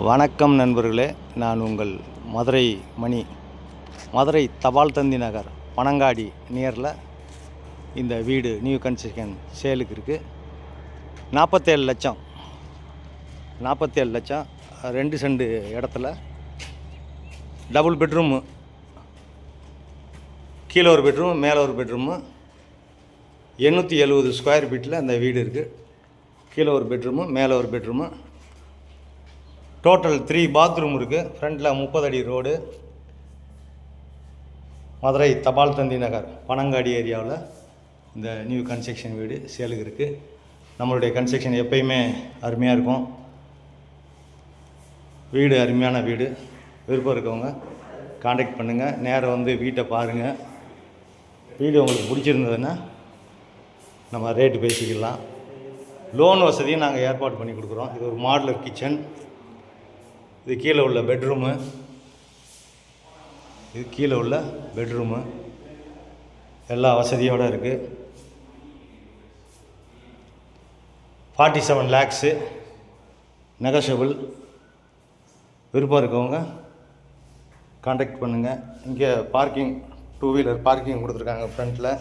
வணக்கம் நண்பர்களே, நான் உங்கள் மதுரை மணி. மதுரை தபால் தந்தி நகர் பனங்காடி நியரில் இந்த வீடு நியூ கன்ஸ்ட்ரக்ஷன் சேலுக்கு இருக்குது. 47 லட்சம் 2 சென்ட் இடத்துல டபுள் பெட்ரூமு, கீழே ஒரு பெட்ரூம் மேலே ஒரு பெட்ரூமு, 870 ஸ்கொயர் ஃபீட்டில் அந்த வீடு இருக்குது. கீழே ஒரு பெட்ரூமு மேலே ஒரு பெட்ரூமு, டோட்டல் 3 பாத்ரூம் இருக்குது. ஃப்ரண்டில் 30 அடி ரோடு. மதுரை தபால் தந்தி நகர் பனங்காடி ஏரியாவில் இந்த நியூ கன்ஸ்ட்ரக்ஷன் வீடு சேலுக்கு இருக்குது. நம்மளுடைய கன்ஸ்ட்ரக்ஷன் எப்பயுமே அருமையாக இருக்கும். வீடு அருமையான வீடு. விருப்பம் இருக்கவங்க காண்டாக்ட் பண்ணுங்கள். நேரம் வந்து வீட்டை பாருங்கள். வீடு உங்களுக்கு பிடிச்சிருந்ததுன்னா நம்ம ரேட்டு பேசிக்கலாம். லோன் வசதியும் நாங்கள் ஏற்பாடு பண்ணி கொடுக்குறோம். இது ஒரு மாடுலர் கிச்சன். இது கீழே உள்ள பெட்ரூமு. எல்லா வசதியோடு இருக்குது. 47 லேக்ஸு நெகோஷியபிள். விருப்பம் இருக்கவங்க காண்டாக்ட் பண்ணுங்கள். இங்கே பார்க்கிங் 2 வீலர் பார்க்கிங் கொடுத்துருக்காங்க. ஃப்ரண்ட்டில்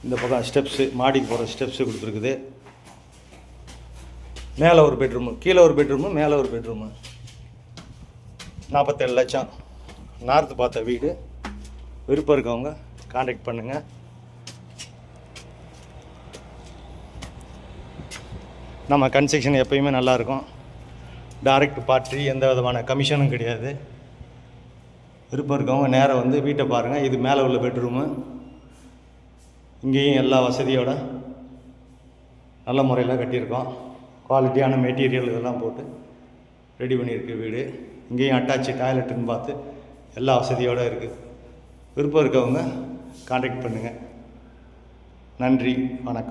இந்த பக்கம் ஸ்டெப்ஸு, மாடிக்கு போகிற ஸ்டெப்ஸு கொடுத்துருக்குது. மேலே ஒரு பெட்ரூமு, கீழே ஒரு பெட்ரூமு, மேலே ஒரு பெட்ரூமு. 47 லட்சம் நார்த்து பார்த்த வீடு. விருப்பம் இருக்கவங்க காண்டாக்ட் பண்ணுங்கள். நம்ம கன்ஸ்ட்ரக்ஷன் எப்பயுமே நல்லாயிருக்கும். டைரக்ட் பார்ட்டி, எந்த விதமான கமிஷனும் கிடையாது. விருப்பம் இருக்கவங்க நேரம் வந்து வீட்டை பாருங்கள். இது மேலே உள்ள பெட்ரூமு. இங்கேயும் எல்லா வசதியோடு நல்ல முறையில் கட்டியிருக்கோம். குவாலிட்டியான மெட்டீரியல் இதெல்லாம் போட்டு ரெடி பண்ணியிருக்கு வீடு. இங்கேயும் அட்டாச்சு டாய்லெட்டுன்னு பார்த்து எல்லா வசதியோடு இருக்குது. விருப்பம் இருக்கவங்க காண்டாக்ட் பண்ணுங்கள். நன்றி, வணக்கம்.